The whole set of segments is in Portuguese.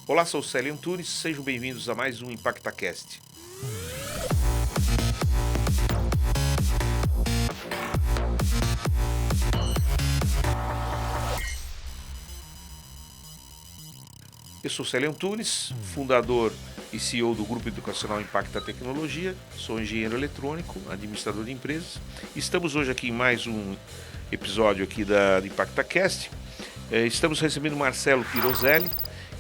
Olá, sou Célio Antunes, sejam bem-vindos a mais um ImpactaCast. Eu sou Célio Antunes, fundador e CEO do Grupo Educacional Impacta Tecnologia, sou engenheiro eletrônico, administrador de empresas. Estamos hoje aqui em mais um episódio aqui da ImpactaCast. Estamos recebendo Marcelo Pirozelli,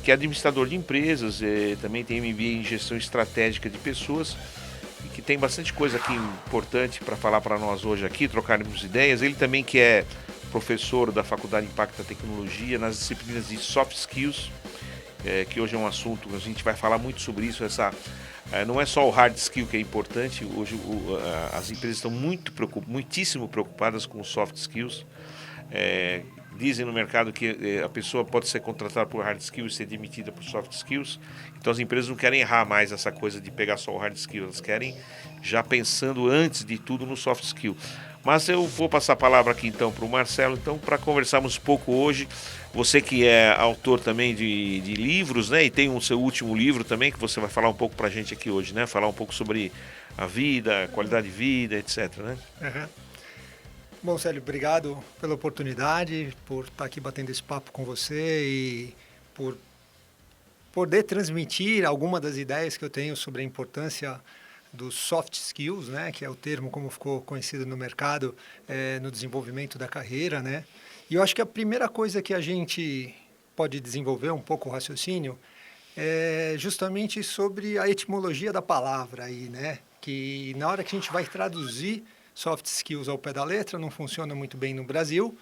que é administrador de empresas, também tem MBA em gestão estratégica de pessoas, e que tem bastante coisa aqui importante para falar para nós hoje aqui, trocarmos ideias. Ele também que é professor da Faculdade Impacta Tecnologia nas disciplinas de Soft Skills, que hoje é um assunto, a gente vai falar muito sobre isso, não é só o hard skill que é importante, hoje as empresas estão muitíssimo preocupadas com os soft skills. Dizem no mercado que a pessoa pode ser contratada por hard skills e ser demitida por soft skills. Então as empresas não querem errar mais essa coisa de pegar só o hard skill, elas querem já pensando antes de tudo no soft skill. Mas eu vou passar a palavra aqui então para o Marcelo, então, para conversarmos um pouco hoje. Você que é autor também de livros, né? E tem o seu último livro também, que você vai falar um pouco para a gente aqui hoje, né? Falar um pouco sobre a vida, a qualidade de vida, etc, né? Uhum. Bom, Célio, obrigado pela oportunidade, por estar aqui batendo esse papo com você e por poder transmitir alguma das ideias que eu tenho sobre a importância dos soft skills, né, que é o termo como ficou conhecido no mercado, no desenvolvimento da carreira, né? E eu acho que a primeira coisa que a gente pode desenvolver um pouco o raciocínio é justamente sobre a etimologia da palavra aí, né? Que na hora que a gente vai traduzir soft skills ao pé da letra, não funciona muito bem no Brasil.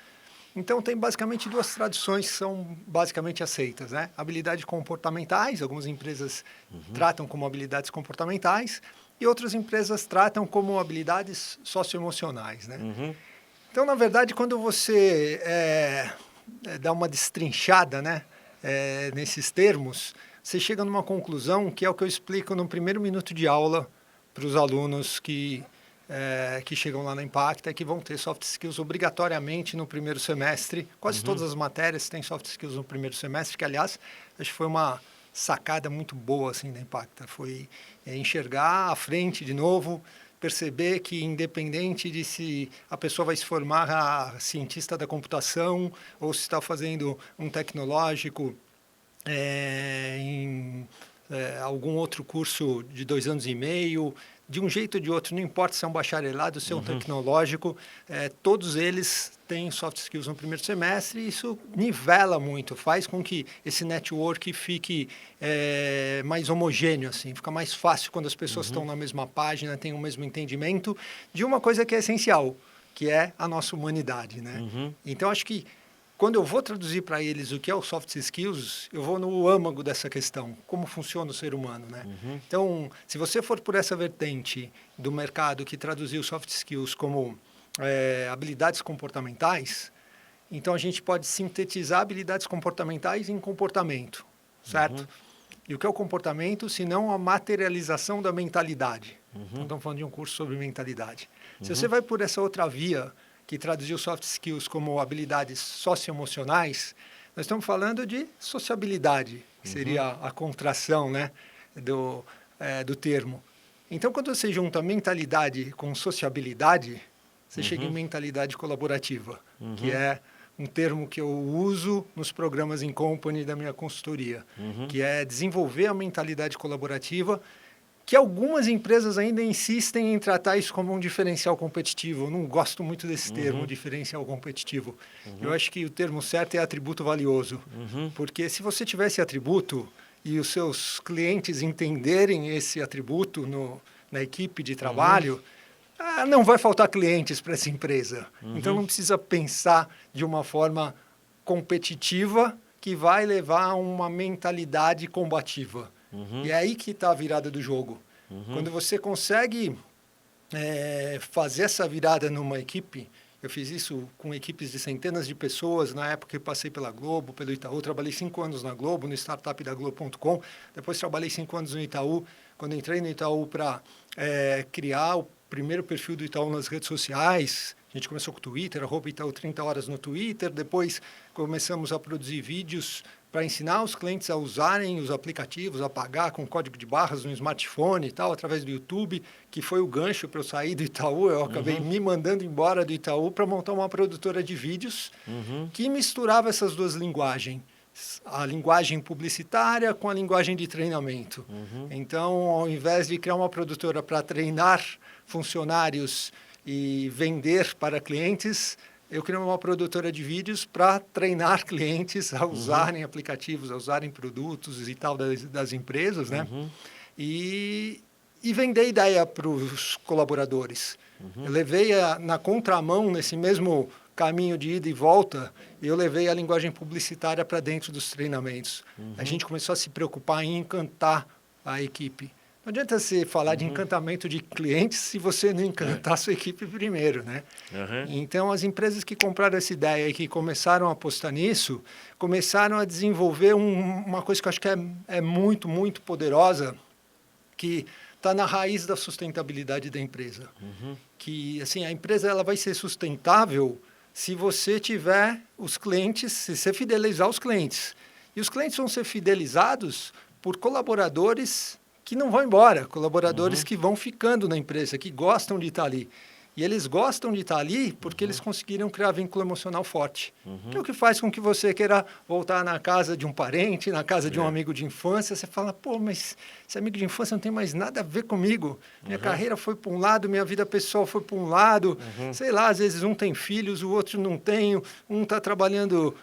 Então, tem basicamente duas traduções que são basicamente aceitas, né? Habilidades comportamentais, algumas empresas tratam como habilidades comportamentais e outras empresas tratam como habilidades socioemocionais, né? Então, na verdade, quando você dá uma destrinchada, né, nesses termos, você chega numa conclusão que é o que eu explico no primeiro minuto de aula para os alunos que chegam lá na Impacta, que vão ter soft skills obrigatoriamente no primeiro semestre. Quase todas as matérias têm soft skills no primeiro semestre, que, aliás, acho que foi uma sacada muito boa assim, da Impacta. Foi enxergar à frente de novo, perceber que, independente de se a pessoa vai se formar a cientista da computação ou se está fazendo um tecnológico em algum outro curso de 2 anos e meio, de um jeito ou de outro, não importa se é um bacharelado, se é um tecnológico, todos eles têm soft skills no primeiro semestre e isso nivela muito, faz com que esse network fique mais homogêneo, assim, fica mais fácil quando as pessoas estão na mesma página, têm o mesmo entendimento de uma coisa que é essencial, que é a nossa humanidade, né? Então, acho que quando eu vou traduzir para eles o que é o soft skills, eu vou no âmago dessa questão, como funciona o ser humano, né? Então, se você for por essa vertente do mercado que traduziu soft skills como habilidades comportamentais, então a gente pode sintetizar habilidades comportamentais em comportamento, certo? E o que é o comportamento, se não a materialização da mentalidade? Então, estamos falando de um curso sobre mentalidade. Se você vai por essa outra via, que traduziu soft skills como habilidades socioemocionais, nós estamos falando de sociabilidade, que seria a contração, né, do termo. Então, quando você junta mentalidade com sociabilidade, você chega em mentalidade colaborativa, que é um termo que eu uso nos programas in company da minha consultoria, que é desenvolver a mentalidade colaborativa, que algumas empresas ainda insistem em tratar isso como um diferencial competitivo. Eu não gosto muito desse termo, diferencial competitivo. Eu acho que o termo certo é atributo valioso. Porque se você tiver esse atributo e os seus clientes entenderem esse atributo na equipe de trabalho, não vai faltar clientes para essa empresa. Então, não precisa pensar de uma forma competitiva que vai levar a uma mentalidade combativa. E é aí que está a virada do jogo. Quando você consegue fazer essa virada numa equipe, eu fiz isso com equipes de centenas de pessoas, na época que passei pela Globo, pelo Itaú, trabalhei 5 anos na Globo, no startup da Globo.com, depois trabalhei 5 anos no Itaú, quando entrei no Itaú para criar o primeiro perfil do Itaú nas redes sociais. A gente começou com o Twitter, @Itaú 30 horas no Twitter, depois começamos a produzir vídeos para ensinar os clientes a usarem os aplicativos, a pagar com código de barras no smartphone e tal, através do YouTube, que foi o gancho para eu sair do Itaú. Eu acabei me mandando embora do Itaú para montar uma produtora de vídeos que misturava essas duas linguagens. A linguagem publicitária com a linguagem de treinamento. Então, ao invés de criar uma produtora para treinar funcionários e vender para clientes, eu criei uma produtora de vídeos para treinar clientes a usarem aplicativos, a usarem produtos e tal das empresas, né? E vender ideia para os colaboradores. Eu levei na contramão, nesse mesmo caminho de ida e volta, eu levei a linguagem publicitária para dentro dos treinamentos. A gente começou a se preocupar em encantar a equipe. Não adianta você falar de encantamento de clientes se você não encantar a sua equipe primeiro, né? Então, as empresas que compraram essa ideia e que começaram a apostar nisso, começaram a desenvolver uma coisa que eu acho que é muito, muito poderosa, que está na raiz da sustentabilidade da empresa. Que, assim, a empresa ela vai ser sustentável se você tiver os clientes, se você fidelizar os clientes. E os clientes vão ser fidelizados por colaboradores que não vão embora, colaboradores que vão ficando na empresa, que gostam de estar ali. E eles gostam de estar ali porque eles conseguiram criar vínculo emocional forte. Que é o que faz com que você queira voltar na casa de um parente, na casa de um amigo de infância. Você fala, pô, mas esse amigo de infância não tem mais nada a ver comigo. Minha carreira foi para um lado, minha vida pessoal foi para um lado. Sei lá, às vezes um tem filhos, o outro não tem. Um está trabalhando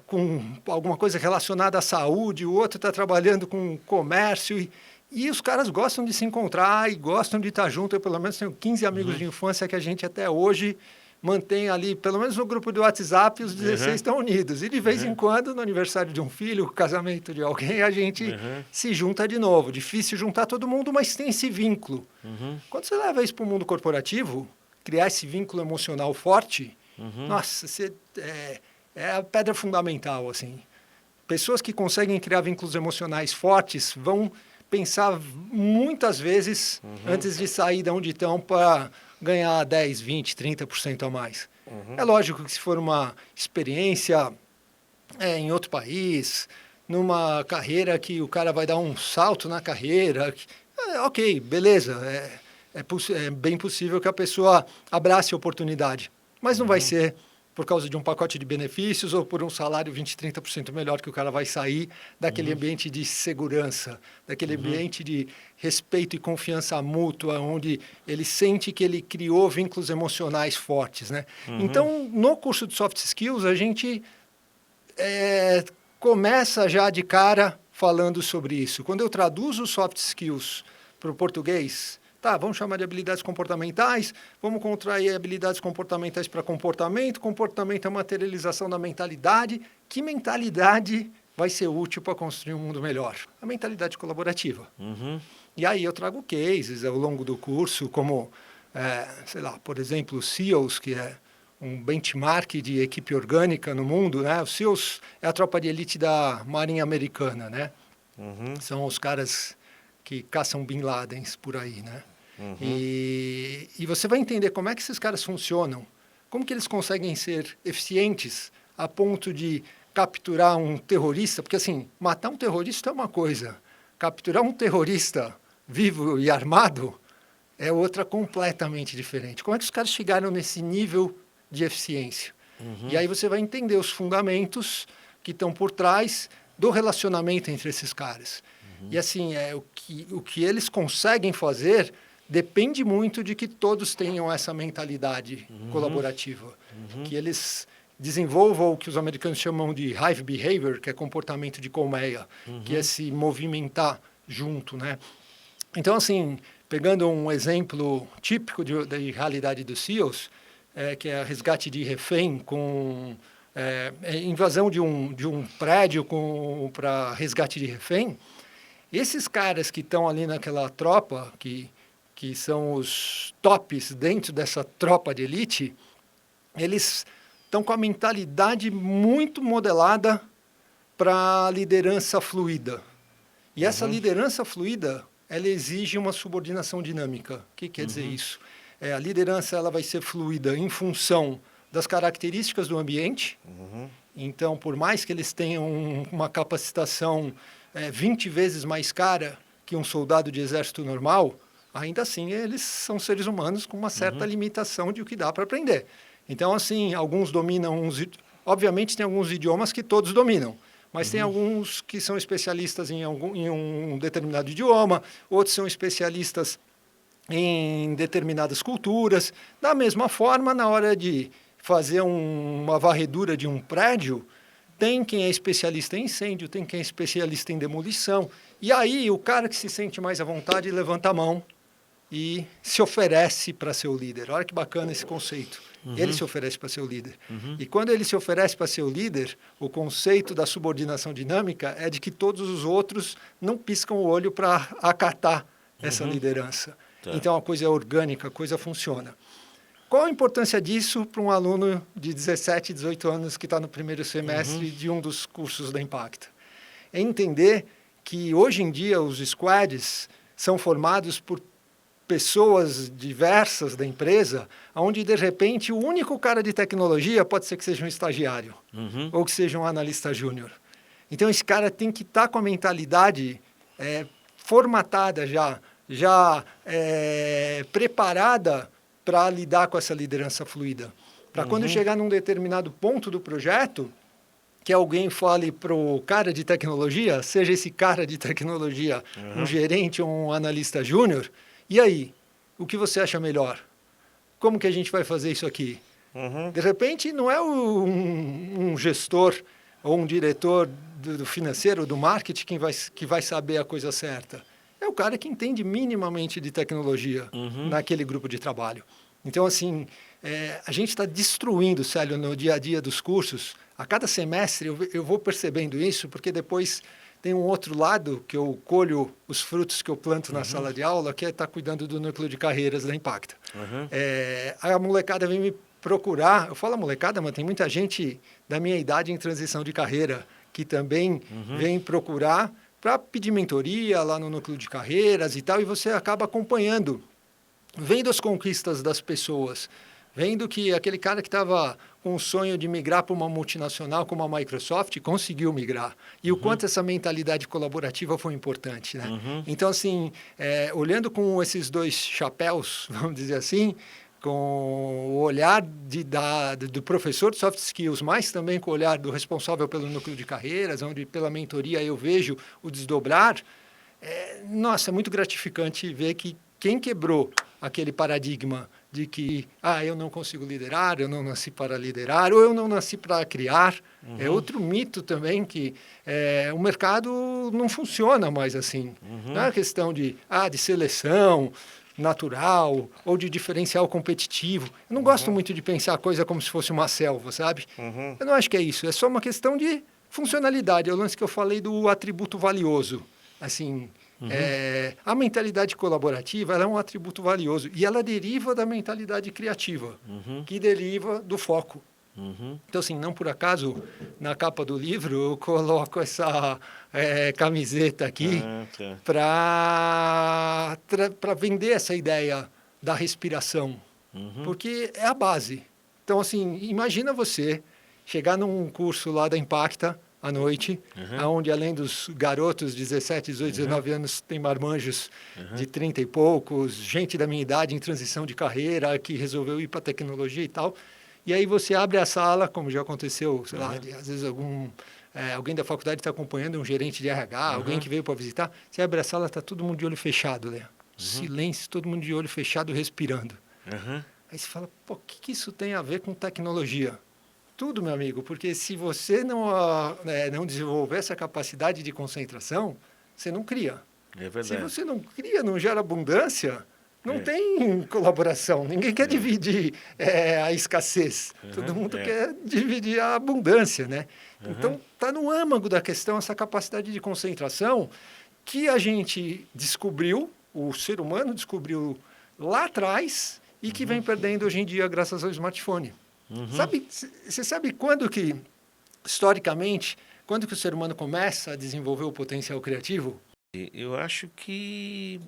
com alguma coisa relacionada à saúde, o outro está trabalhando com comércio. E os caras gostam de se encontrar e gostam de estar junto. Eu, pelo menos, tenho 15 amigos de infância que a gente até hoje mantém ali, pelo menos no grupo do WhatsApp, os 16 estão unidos. E de vez em quando, no aniversário de um filho, casamento de alguém, a gente se junta de novo. Difícil juntar todo mundo, mas tem esse vínculo. Quando você leva isso para o mundo corporativo, criar esse vínculo emocional forte, nossa, é a pedra fundamental, assim. Pessoas que conseguem criar vínculos emocionais fortes vão pensar muitas vezes antes de sair de onde estão para ganhar 10, 20, 30% a mais. É lógico que se for uma experiência em outro país, numa carreira que o cara vai dar um salto na carreira, ok, beleza, é bem possível que a pessoa abrace a oportunidade, mas não vai ser por causa de um pacote de benefícios ou por um salário 20%, 30% melhor que o cara vai sair daquele ambiente de segurança, daquele ambiente de respeito e confiança mútua, onde ele sente que ele criou vínculos emocionais fortes, né? Então, no curso de Soft Skills, a gente começa já de cara falando sobre isso. Quando eu traduzo Soft Skills para o português, tá, vamos chamar de habilidades comportamentais, vamos contrair habilidades comportamentais para comportamento. Comportamento é a materialização da mentalidade. Que mentalidade vai ser útil para construir um mundo melhor? A mentalidade colaborativa. E aí eu trago cases ao longo do curso, como, sei lá, por exemplo, o SEALs, que é um benchmark de equipe orgânica no mundo, né? O SEALs é a tropa de elite da Marinha Americana, né? São os caras que caçam Bin Ladens por aí, né? E você vai entender como é que esses caras funcionam, como que eles conseguem ser eficientes a ponto de capturar um terrorista, porque assim, matar um terrorista é uma coisa, capturar um terrorista vivo e armado é outra completamente diferente. Como é que os caras chegaram nesse nível de eficiência? E aí você vai entender os fundamentos que estão por trás do relacionamento entre esses caras. E assim, o que eles conseguem fazer depende muito de que todos tenham essa mentalidade colaborativa. Que eles desenvolvam o que os americanos chamam de hive behavior, que é comportamento de colmeia, que é se movimentar junto, né? Então, assim, pegando um exemplo típico da realidade dos SEALs, que é resgate de refém com invasão de um prédio para resgate de refém. Esses caras que estão ali naquela tropa, que são os tops dentro dessa tropa de elite, eles estão com a mentalidade muito modelada para a liderança fluida. E essa liderança fluida, ela exige uma subordinação dinâmica. O que quer dizer isso? A liderança ela vai ser fluida em função das características do ambiente Então, por mais que eles tenham uma capacitação 20 vezes mais cara que um soldado de exército normal, ainda assim eles são seres humanos com uma certa limitação de o que dá para aprender. Então, assim, alguns dominam obviamente tem alguns idiomas que todos dominam, mas tem alguns que são especialistas em um determinado idioma, outros são especialistas em determinadas culturas. Da mesma forma, na hora de fazer uma varredura de um prédio, tem quem é especialista em incêndio, tem quem é especialista em demolição. E aí o cara que se sente mais à vontade levanta a mão e se oferece para ser o líder. Olha que bacana esse conceito. Ele se oferece para ser o líder. E quando ele se oferece para ser o líder, o conceito da subordinação dinâmica é de que todos os outros não piscam o olho para acatar essa liderança. Tá. Então a coisa é orgânica, a coisa funciona. Qual a importância disso para um aluno de 17, 18 anos que está no primeiro semestre de um dos cursos da Impacta? É entender que hoje em dia os squads são formados por pessoas diversas da empresa, onde de repente o único cara de tecnologia pode ser que seja um estagiário ou que seja um analista júnior. Então esse cara tem que estar com a mentalidade formatada já preparada para lidar com essa liderança fluida. Para quando chegar num determinado ponto do projeto, que alguém fale para o cara de tecnologia, seja esse cara de tecnologia um gerente ou um analista júnior, e aí, o que você acha melhor? Como que a gente vai fazer isso aqui? De repente, não é um gestor ou um diretor do financeiro, do marketing, que vai saber a coisa certa. É o cara que entende minimamente de tecnologia naquele grupo de trabalho. Então, assim, a gente está destruindo, Célio, no dia a dia dos cursos. A cada semestre eu vou percebendo isso, porque depois tem um outro lado que eu colho os frutos que eu planto na sala de aula, que é estar cuidando do núcleo de carreiras da Impacta. A molecada vem me procurar, eu falo molecada, mas tem muita gente da minha idade em transição de carreira que também vem procurar para pedir mentoria lá no núcleo de carreiras e tal, e você acaba acompanhando, vendo as conquistas das pessoas, vendo que aquele cara que estava com o sonho de migrar para uma multinacional como a Microsoft conseguiu migrar. E o quanto essa mentalidade colaborativa foi importante, né? Então, assim, olhando com esses dois chapéus, vamos dizer assim, com o olhar do professor de soft skills, mas também com o olhar do responsável pelo núcleo de carreiras, onde pela mentoria eu vejo o desdobrar, nossa, é muito gratificante ver que quem quebrou aquele paradigma de que eu não consigo liderar, eu não nasci para liderar, ou eu não nasci para criar, é outro mito também que o mercado não funciona mais assim. Não é questão de seleção natural ou de diferencial competitivo. Eu não gosto muito de pensar a coisa como se fosse uma selva, sabe? Eu não acho que é isso. É só uma questão de funcionalidade. É o lance que eu falei do atributo valioso. Assim, a mentalidade colaborativa ela é um atributo valioso e ela deriva da mentalidade criativa, que deriva do foco. Então, assim, não por acaso, na capa do livro, eu coloco essa camiseta aqui para vender essa ideia da respiração, porque é a base. Então, assim, imagina você chegar num curso lá da Impacta à noite, onde além dos garotos de 17, 18, 19 anos, tem marmanjos de 30 e poucos, gente da minha idade em transição de carreira, que resolveu ir para a tecnologia e tal. E aí você abre a sala, como já aconteceu, sei lá, às vezes alguém da faculdade está acompanhando, um gerente de RH, alguém que veio para visitar, você abre a sala, está todo mundo de olho fechado, né? Silêncio, todo mundo de olho fechado, respirando. Aí você fala, pô, o que isso tem a ver com tecnologia? Tudo, meu amigo, porque se você não desenvolver essa capacidade de concentração, você não cria. É verdade. Se você não cria, não gera abundância, não tem colaboração. Ninguém quer dividir a escassez. Todo mundo quer dividir a abundância, né? Então, está no âmago da questão essa capacidade de concentração que a gente descobriu, o ser humano descobriu lá atrás e que vem perdendo hoje em dia graças ao smartphone. Você sabe quando que, historicamente, quando que o ser humano começa a desenvolver o potencial criativo? Eu acho que,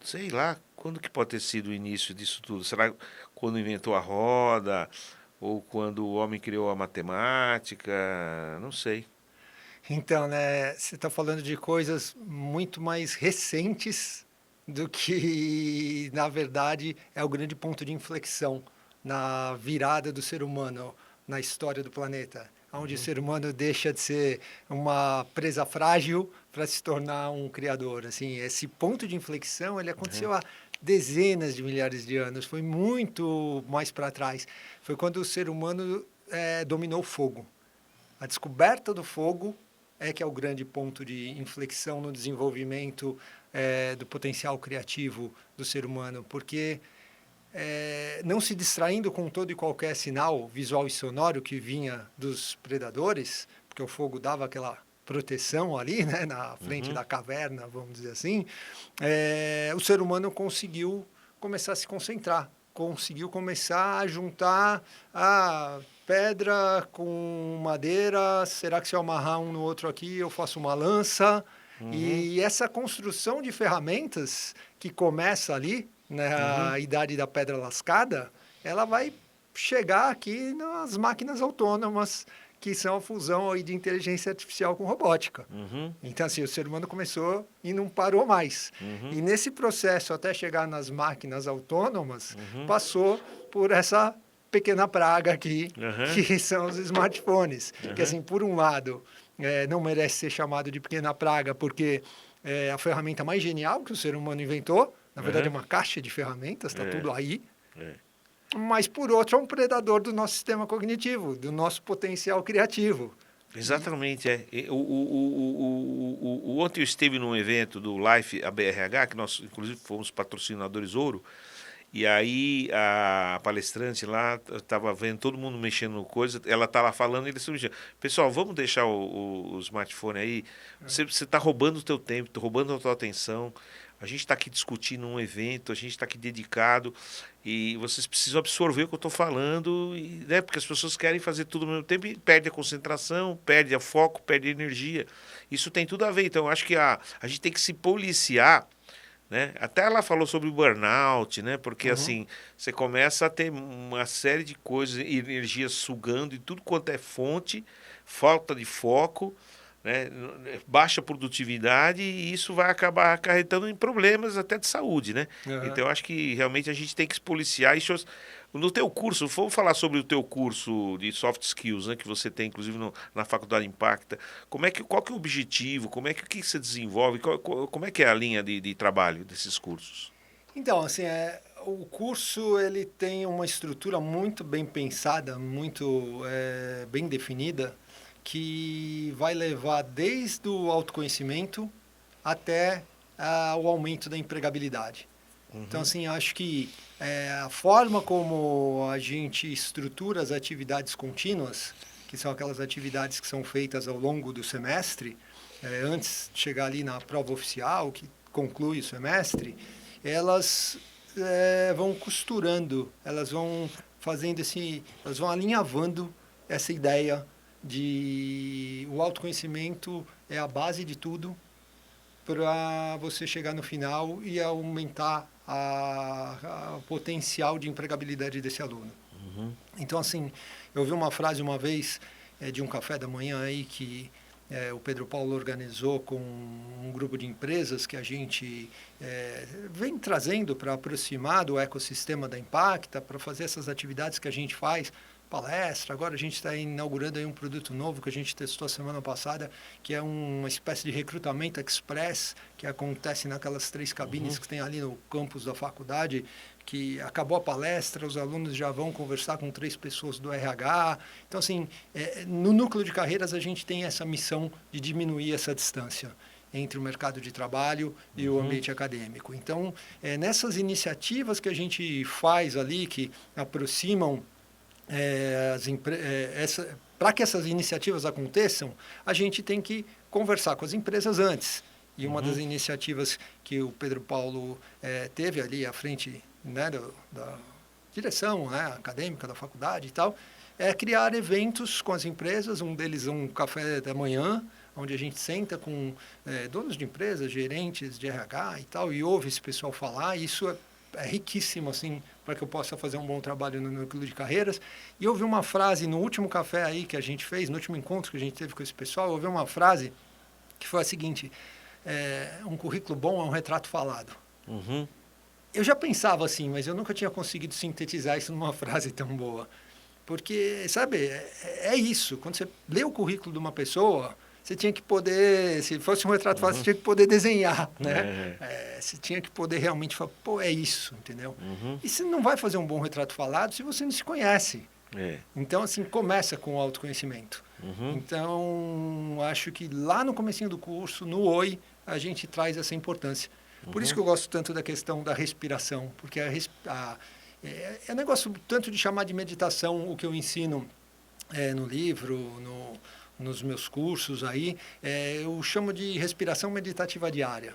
sei lá, quando que pode ter sido o início disso tudo? Será quando inventou a roda? Ou quando o homem criou a matemática, não sei. Então, né, você está falando de coisas muito mais recentes do que, na verdade, é o grande ponto de inflexão na virada do ser humano na história do planeta, onde o ser humano deixa de ser uma presa frágil para se tornar um criador. Assim, esse ponto de inflexão ele Uhum. aconteceu há dezenas de milhares de anos, foi muito mais para trás. Foi quando o ser humano dominou o fogo. A descoberta do fogo é que é o grande ponto de inflexão no desenvolvimento do potencial criativo do ser humano, porque não se distraindo com todo e qualquer sinal visual e sonoro que vinha dos predadores, porque o fogo dava aquela proteção ali, né, na frente Uhum. da caverna, vamos dizer assim, o ser humano conseguiu começar a se concentrar, conseguiu começar a juntar a pedra com madeira, será que se eu amarrar um no outro aqui eu faço uma lança? Uhum. E essa construção de ferramentas que começa ali, Uhum. na idade da pedra lascada, ela vai chegar aqui nas máquinas autônomas, que são a fusão aí de inteligência artificial com robótica. Uhum. Então, assim, o ser humano começou e não parou mais. Uhum. E nesse processo, até chegar nas máquinas autônomas, Uhum. passou por essa pequena praga aqui, Uhum. que são os smartphones. Que, Uhum. assim, por um lado, não merece ser chamado de pequena praga, porque é a ferramenta mais genial que o ser humano inventou. Na verdade, é Uhum. uma caixa de ferramentas, está É, tudo aí. é. Mas, por outro, é um predador do nosso sistema cognitivo, do nosso potencial criativo. E, Exatamente, é. Ontem eu estive num evento do Life ABRH, que nós, inclusive, fomos patrocinadores ouro, e aí a palestrante lá estava vendo todo mundo mexendo coisa, ela estava falando e eles estavam dizendo, pessoal, vamos deixar o smartphone aí, você está roubando o teu tempo, tá roubando a tua atenção, a gente está aqui discutindo um evento, a gente está aqui dedicado e vocês precisam absorver o que eu estou falando, e, né, porque as pessoas querem fazer tudo ao mesmo tempo e perde a concentração, perde o foco, perde a energia. Isso tem tudo a ver. Então, eu acho que a gente tem que se policiar, né? Até ela falou sobre o burnout, né? Porque uhum, assim, você começa a ter uma série de coisas, energia sugando e tudo quanto é fonte, falta de foco, né? Baixa produtividade e isso vai acabar acarretando em problemas até de saúde, né? uhum. Então eu acho que realmente a gente tem que se policiar. No teu curso, vamos falar sobre o teu curso de soft skills, né? Que você tem, inclusive, na Faculdade Impacta. Qual que é o objetivo? O que você desenvolve? Como é que é a linha de trabalho desses cursos? Então, assim, o curso ele tem uma estrutura muito bem pensada, muito bem definida, que vai levar desde o autoconhecimento até o aumento da empregabilidade. Então, Uhum. assim, acho que a forma como a gente estrutura as atividades contínuas, que são aquelas atividades que são feitas ao longo do semestre, antes de chegar ali na prova oficial, que conclui o semestre, elas vão costurando, elas vão fazendo esse, elas vão alinhavando essa ideia de o autoconhecimento é a base de tudo para você chegar no final e aumentar o potencial de empregabilidade desse aluno. Uhum. Então, assim, eu vi uma frase uma vez de um café da manhã aí que o Pedro Paulo organizou com um grupo de empresas que a gente vem trazendo para aproximar do ecossistema da Impacta, para fazer essas atividades que a gente faz, palestra. Agora a gente está inaugurando aí um produto novo que a gente testou semana passada, que é uma espécie de recrutamento express que acontece naquelas 3 cabines Uhum. que tem ali no campus da faculdade, que acabou a palestra, os alunos já vão conversar com 3 pessoas do RH. Então, assim, no núcleo de carreiras a gente tem essa missão de diminuir essa distância entre o mercado de trabalho e o Uhum. ambiente acadêmico. Então, nessas iniciativas que a gente faz ali, que aproximam para que essas iniciativas aconteçam, a gente tem que conversar com as empresas antes. E uma das Uhum. iniciativas que o Pedro Paulo teve ali à frente, né, da direção, né, acadêmica da faculdade e tal, é criar eventos com as empresas. Um deles é um café da manhã, onde a gente senta com donos de empresas, gerentes de RH e tal, e ouve esse pessoal falar. Isso riquíssimo, assim, para que eu possa fazer um bom trabalho no núcleo de carreiras. E eu ouvi uma frase no último café aí que a gente fez, no último encontro que a gente teve com esse pessoal, eu ouvi uma frase que foi a seguinte: um currículo bom é um retrato falado. Uhum. Eu já pensava assim, mas eu nunca tinha conseguido sintetizar isso numa frase tão boa. Porque, sabe, é isso. Quando você lê o currículo de uma pessoa, você tinha que poder, se fosse um retrato falado, você tinha que poder desenhar, né? Você tinha que poder realmente falar, pô, é isso, entendeu? E você não vai fazer um bom retrato falado se você não se conhece. Então, assim, começa com o autoconhecimento. Então, acho que lá no comecinho do curso, no Oi, a gente traz essa importância. Por isso que eu gosto tanto da questão da respiração, porque é negócio tanto de chamar de meditação o que eu ensino no livro, nos meus cursos aí, eu chamo de respiração meditativa diária,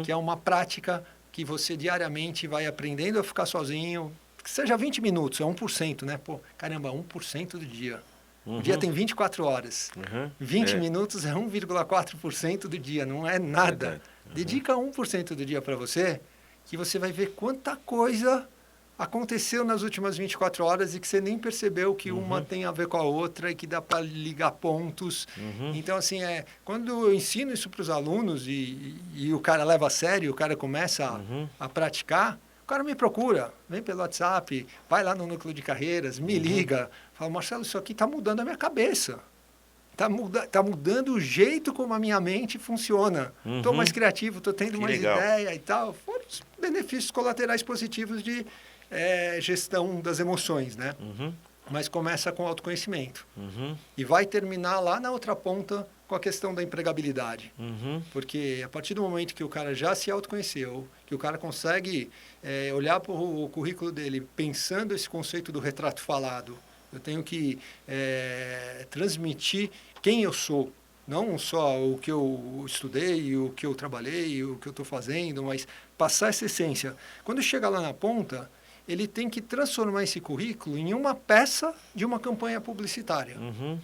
que é uma prática que você diariamente vai aprendendo a ficar sozinho, que seja 20 minutos, é 1%, né? Pô, caramba, 1% do dia. O dia tem 24 horas. 20 minutos é 1,4% do dia, não é nada. Dedica 1% do dia para você, que você vai ver quanta coisa aconteceu nas últimas 24 horas e que você nem percebeu que uma tem a ver com a outra e que dá para ligar pontos. Então, assim, quando eu ensino isso para os alunos e o cara leva a sério, o cara começa a praticar, o cara me procura, vem pelo WhatsApp, vai lá no núcleo de carreiras, me liga, fala, Marcelo, isso aqui está mudando a minha cabeça. Está mudando o jeito como a minha mente funciona. Estou mais criativo, estou tendo mais ideia e tal. Foram os benefícios colaterais positivos de gestão das emoções, né? Mas começa com autoconhecimento. E vai terminar lá na outra ponta com a questão da empregabilidade. Porque a partir do momento que o cara já se autoconheceu, que o cara consegue olhar para o currículo dele pensando esse conceito do retrato falado, eu tenho que transmitir quem eu sou, não só o que eu estudei, o que eu trabalhei, o que eu estou fazendo, mas passar essa essência. Quando chega lá na ponta, ele tem que transformar esse currículo em uma peça de uma campanha publicitária.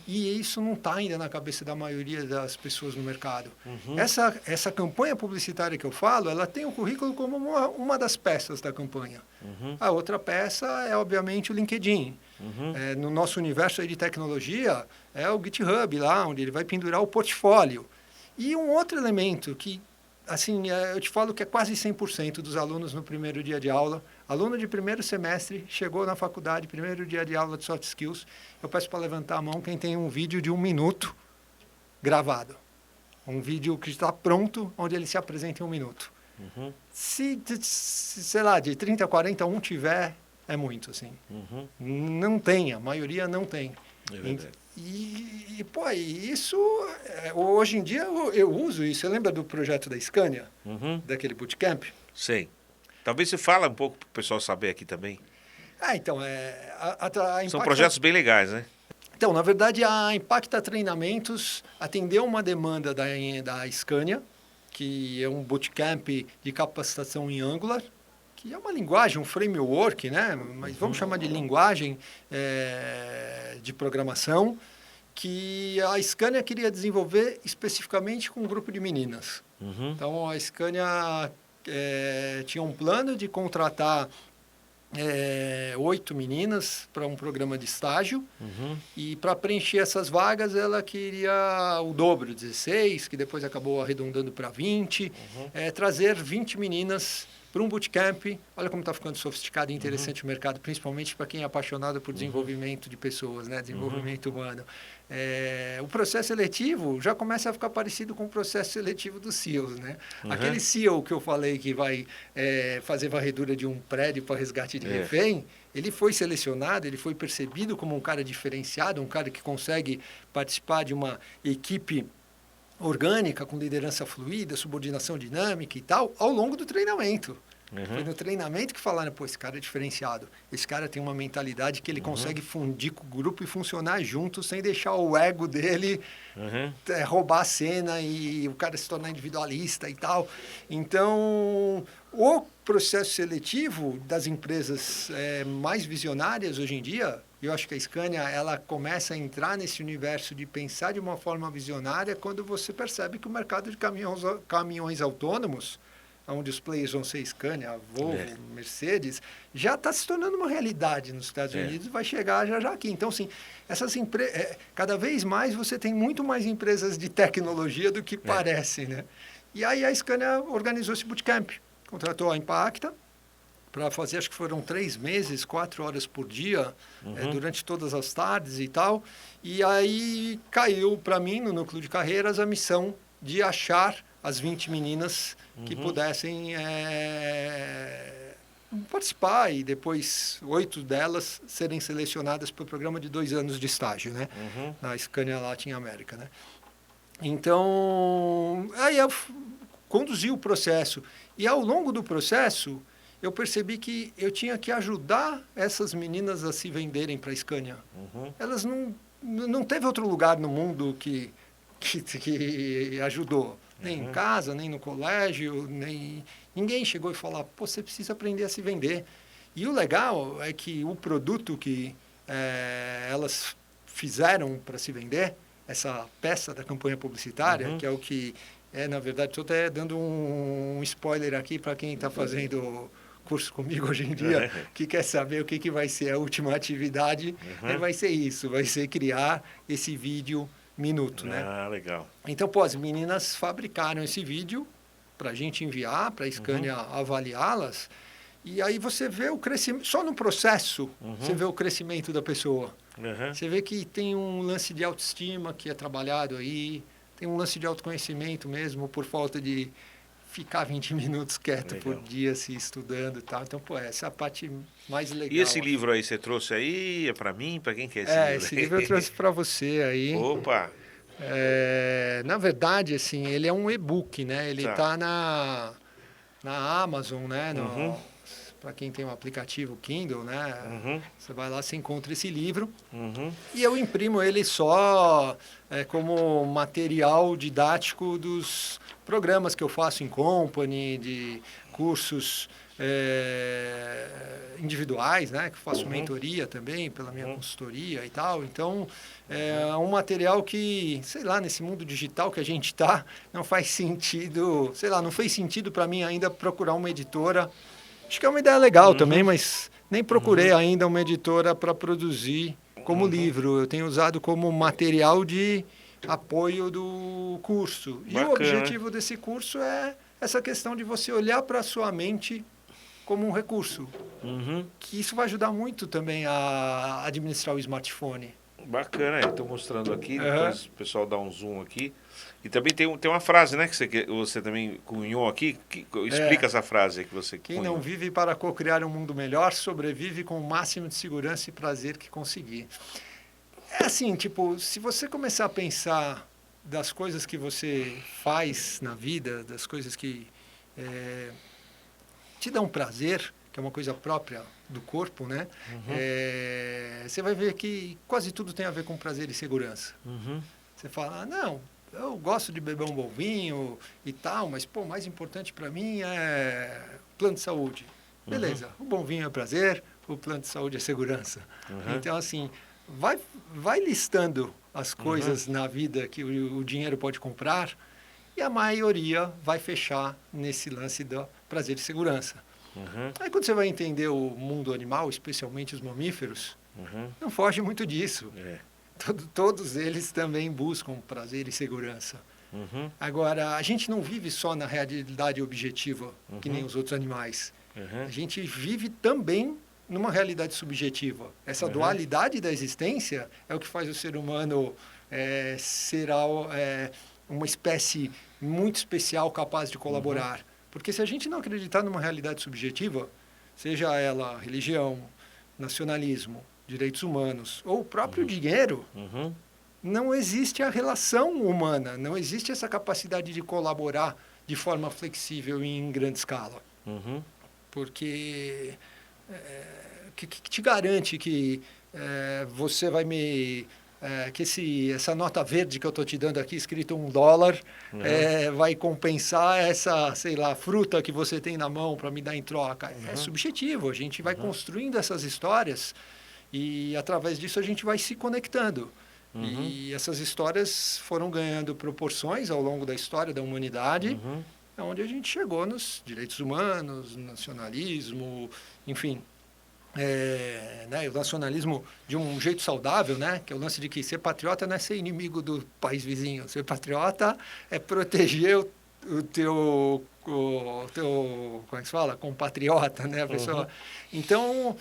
E isso não está ainda na cabeça da maioria das pessoas no mercado. Essa campanha publicitária que eu falo, ela tem o currículo como uma das peças da campanha. A outra peça é, obviamente, o LinkedIn. No nosso universo aí de tecnologia, é o GitHub, lá onde ele vai pendurar o portfólio. E um outro elemento que, assim, eu te falo que é quase 100% dos alunos no primeiro dia de aula. Aluno de primeiro semestre, chegou na faculdade, primeiro dia de aula de soft skills, eu peço para levantar a mão quem tem um vídeo de 1 minuto gravado. Um vídeo que está pronto, onde ele se apresenta em 1 minuto. Se, sei lá, de 30 a 40, um tiver, é muito, assim. Não tem, a maioria não tem. Pô, isso, hoje em dia eu uso isso. Você lembra do projeto da Scania? Daquele bootcamp? Sei. Talvez você fale um pouco para o pessoal saber aqui também. Então, São projetos bem legais, né? Então, na verdade, a Impacta Treinamentos atendeu uma demanda da Scania, que é um bootcamp de capacitação em Angular, que é uma linguagem, um framework, né? Mas vamos chamar de linguagem de programação, que a Scania queria desenvolver especificamente com um grupo de meninas. Então, a Scania tinha um plano de contratar 8 meninas para um programa de estágio. E para preencher essas vagas, ela queria o dobro, 16, que depois acabou arredondando para 20. Trazer 20 meninas para um bootcamp. Olha como está ficando sofisticado e interessante o mercado, principalmente para quem é apaixonado por desenvolvimento de pessoas, né? Desenvolvimento humano. O processo seletivo já começa a ficar parecido com o processo seletivo dos CEOs, né? Aquele CEO que eu falei que vai fazer varredura de um prédio para resgate de refém, ele foi selecionado, ele foi percebido como um cara diferenciado, um cara que consegue participar de uma equipe orgânica, com liderança fluida, subordinação dinâmica e tal, ao longo do treinamento. Foi no treinamento que falaram, pô, esse cara é diferenciado. Esse cara tem uma mentalidade que ele consegue fundir com o grupo e funcionar junto sem deixar o ego dele roubar a cena e o cara se tornar individualista e tal. Então, o processo seletivo das empresas mais visionárias hoje em dia, eu acho que a Scania ela começa a entrar nesse universo de pensar de uma forma visionária quando você percebe que o mercado de caminhões autônomos onde os players vão ser Scania, Volvo, Mercedes, já está se tornando uma realidade nos Estados Unidos e vai chegar já aqui. Então, assim, cada vez mais você tem muito mais empresas de tecnologia do que parece, né? E aí a Scania organizou esse bootcamp, contratou a Impacta para fazer, acho que foram 3 meses, 4 horas por dia, durante todas as tardes e tal. E aí caiu para mim, no núcleo de carreiras, a missão de achar as 20 meninas que pudessem participar e depois 8 delas serem selecionadas para o programa de 2 anos de estágio, né? Na Scania Latin America, né? Então, aí eu conduzi o processo. E ao longo do processo, eu percebi que eu tinha que ajudar essas meninas a se venderem para a Scania. Elas não teve outro lugar no mundo que ajudou. Nem em casa, nem no colégio, ninguém chegou e falou, pô, você precisa aprender a se vender. E o legal é que o produto que elas fizeram para se vender, essa peça da campanha publicitária, que é o que na verdade, estou até dando um spoiler aqui para quem está fazendo curso comigo hoje em dia, que quer saber o que vai ser a última atividade, vai ser isso, vai ser criar esse vídeo minuto, né? Ah, legal. Então, pô, as meninas fabricaram esse vídeo para a gente enviar, para a Scania avaliá-las, e aí você vê o crescimento, só no processo, você vê o crescimento da pessoa. Você vê que tem um lance de autoestima que é trabalhado aí, tem um lance de autoconhecimento mesmo, por falta de ficar 20 minutos quieto por dia, se estudando e tal. Então, pô, essa é a parte mais legal. E esse livro aí, você trouxe aí? É para mim? Para quem que é esse livro? Esse livro eu trouxe para você aí. Opa! Na verdade, assim, ele é um e-book, né? Ele está na Amazon, né? Para quem tem um aplicativo Kindle, né? Você vai lá, você encontra esse livro. E eu imprimo ele só como material didático dos programas que eu faço em company, de cursos individuais, né? Que eu faço mentoria também pela minha consultoria e tal. Então, é um material que, sei lá, nesse mundo digital que a gente está, não faz sentido, sei lá, não fez sentido para mim ainda procurar uma editora. Acho que é uma ideia legal também, mas nem procurei ainda uma editora para produzir como livro. Eu tenho usado como material de apoio do curso. E o objetivo desse curso é essa questão de você olhar para a sua mente como um recurso. Que isso vai ajudar muito também a administrar o smartphone. Bacana, estou mostrando aqui, depois o pessoal dá um zoom aqui. E também tem uma frase, né, que você também cunhou aqui, explica essa frase aí que você cunhou. Quem não vive para co-criar um mundo melhor, sobrevive com o máximo de segurança e prazer que conseguir. É assim, tipo, se você começar a pensar das coisas que você faz na vida, das coisas que te dão prazer, que é uma coisa própria do corpo, né? Você vai ver que quase tudo tem a ver com prazer e segurança. Você fala, não, eu gosto de beber um bom vinho e tal, mas pô, o mais importante para mim é plano de saúde. Beleza, o bom vinho é prazer, o plano de saúde é segurança. Então, assim, vai listando as coisas na vida que o dinheiro pode comprar e a maioria vai fechar nesse lance do prazer e segurança. Aí quando você vai entender o mundo animal, especialmente os mamíferos, não foge muito disso. Todos eles também buscam prazer e segurança. Agora, a gente não vive só na realidade objetiva, que nem os outros animais. A gente vive também numa realidade subjetiva. Essa dualidade da existência é o que faz o ser humano ser uma espécie muito especial, capaz de colaborar. Porque se a gente não acreditar numa realidade subjetiva, seja ela religião, nacionalismo, direitos humanos ou o próprio dinheiro, não existe a relação humana, não existe essa capacidade de colaborar de forma flexível e em grande escala. Porque que te garante que você vai que essa nota verde que eu estou te dando aqui, escrito $1, vai compensar essa, sei lá, fruta que você tem na mão para me dar em troca. É subjetivo, a gente vai construindo essas histórias e, através disso, a gente vai se conectando. E essas histórias foram ganhando proporções ao longo da história da humanidade é onde a gente chegou nos direitos humanos, nacionalismo, enfim. Né, o nacionalismo de um jeito saudável, né, que é o lance de que ser patriota não é ser inimigo do país vizinho. Ser patriota é proteger o teu, como é que se fala? Compatriota, né, a pessoa. Uhum. Então,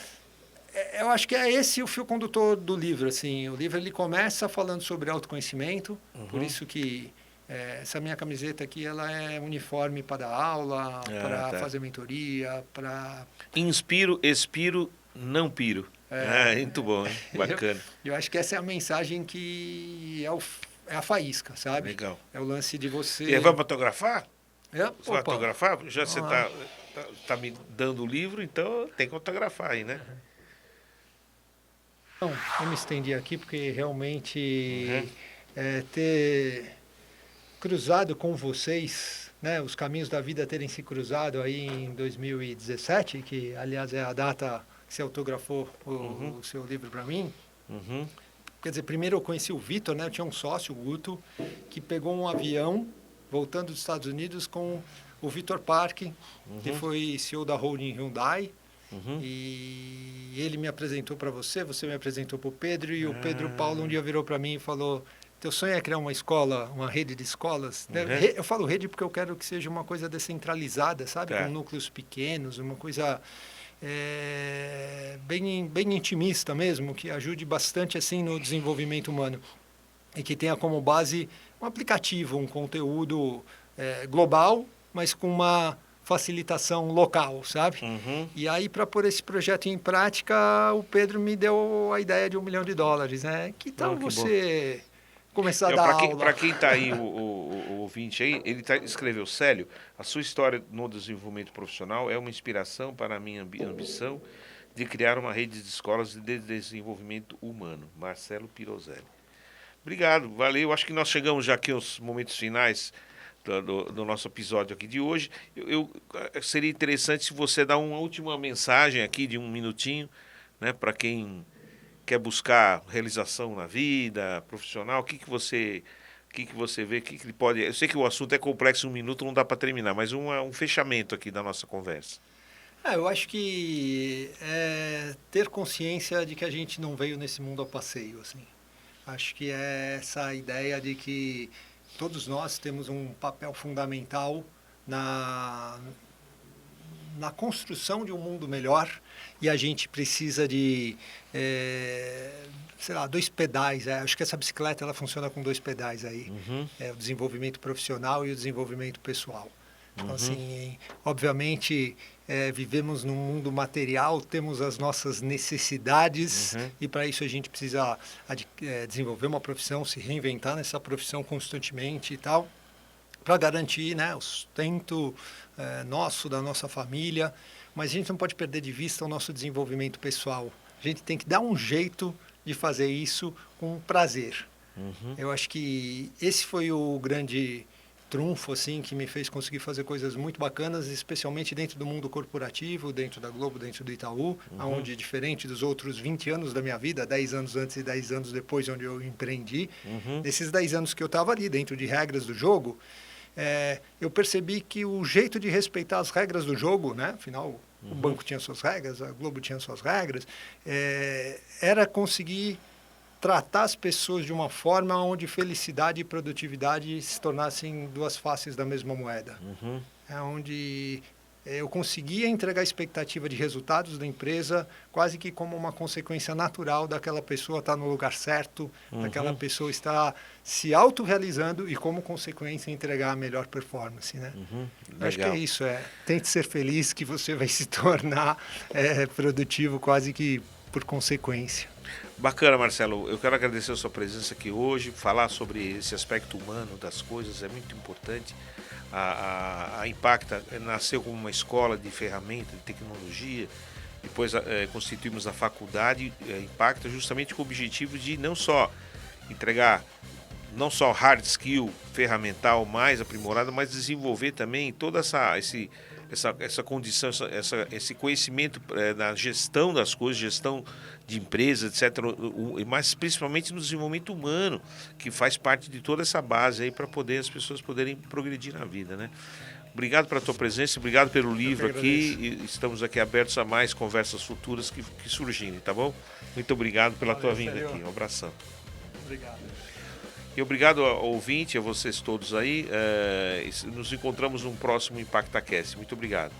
eu acho que é esse o fio condutor do livro, assim. O livro ele começa falando sobre autoconhecimento, por isso que essa minha camiseta aqui ela é uniforme para dar aula, para Tá. fazer mentoria, para... Inspiro, expiro, não piro. Muito bom, hein? Bacana. Eu acho que essa é a mensagem que é a faísca, sabe? Legal. É o lance de você... E vamos autografar? Você vai autografar? Já você tá me dando o livro, então tem que autografar aí, né? Não, eu me estendi aqui porque realmente ter cruzado com vocês, né, os caminhos da vida terem se cruzado aí em 2017, que aliás é a data que você autografou o seu livro para mim. Quer dizer, primeiro eu conheci o Vitor, né, eu tinha um sócio, o Guto, que pegou um avião voltando dos Estados Unidos com o Vitor Parque, que foi CEO da holding Hyundai. E ele me apresentou para você, você me apresentou para o Pedro, e o Pedro Paulo um dia virou para mim e falou: teu sonho é criar uma escola, uma rede de escolas? Eu falo rede porque eu quero que seja uma coisa descentralizada, sabe? Com núcleos pequenos, uma coisa bem intimista mesmo, que ajude bastante assim no desenvolvimento humano e que tenha como base um aplicativo, um conteúdo global, mas com uma facilitação local, sabe? E aí, para pôr esse projeto em prática, o Pedro me deu a ideia de $1 milhão, né? Que tal você começar a dar aula? Para quem está aí, o ouvinte aí, ele escreveu: Célio, a sua história no desenvolvimento profissional é uma inspiração para a minha ambição de criar uma rede de escolas de desenvolvimento humano. Marcelo Pirozelli. Obrigado, valeu. Acho que nós chegamos já aqui aos momentos finais do nosso episódio aqui de hoje. Seria interessante se você dar uma última mensagem aqui de 1 minutinho, né, para quem quer buscar realização na vida profissional. O que você vê, que ele pode... Eu sei que o assunto é complexo, 1 minuto não dá para terminar, mas um fechamento aqui da nossa conversa. Eu acho que ter consciência de que a gente não veio nesse mundo a passeio, assim. Acho que é essa ideia de que todos nós temos um papel fundamental na construção de um mundo melhor, e a gente precisa de, 2 pedais. Acho que essa bicicleta ela funciona com 2 pedais aí. O desenvolvimento profissional e o desenvolvimento pessoal. Então, assim, obviamente, vivemos num mundo material, temos as nossas necessidades, e para isso a gente precisa desenvolver uma profissão, se reinventar nessa profissão constantemente e tal, para garantir, né, o sustento nosso, da nossa família. Mas a gente não pode perder de vista o nosso desenvolvimento pessoal. A gente tem que dar um jeito de fazer isso com prazer. Eu acho que esse foi o grande trunfo, assim, que me fez conseguir fazer coisas muito bacanas, especialmente dentro do mundo corporativo, dentro da Globo, dentro do Itaú, onde, diferente dos outros 20 anos da minha vida, 10 anos antes e 10 anos depois, onde eu empreendi, nesses 10 anos que eu estava ali, dentro de regras do jogo, eu percebi que o jeito de respeitar as regras do jogo, né, afinal, o banco tinha suas regras, a Globo tinha suas regras, era conseguir tratar as pessoas de uma forma onde felicidade e produtividade se tornassem 2 faces da mesma moeda. Onde eu conseguia entregar a expectativa de resultados da empresa quase que como uma consequência natural daquela pessoa estar no lugar certo, daquela pessoa estar se autorrealizando e, como consequência, entregar a melhor performance, né? Acho que é isso. Tente ser feliz, que você vai se tornar produtivo quase que por consequência. Bacana, Marcelo. Eu quero agradecer a sua presença aqui hoje. Falar sobre esse aspecto humano das coisas é muito importante. A Impacta nasceu como uma escola de ferramenta, de tecnologia. Depois constituímos a faculdade Impacta justamente com o objetivo de não só entregar não só hard skill ferramental mais aprimorada, mas desenvolver também toda essa condição, esse conhecimento na gestão das coisas, gestão de empresas, etc., mas principalmente no desenvolvimento humano, que faz parte de toda essa base aí para poder as pessoas poderem progredir na vida, né? Obrigado pela tua presença, obrigado pelo livro aqui. agradeço. E estamos aqui abertos a mais conversas futuras que surgirem, tá bom? Muito obrigado pela tua vinda Célio. aqui. Um abração. Obrigado. E obrigado ao ouvinte, a vocês todos aí. Nos encontramos num próximo ImpactaCast. Muito obrigado.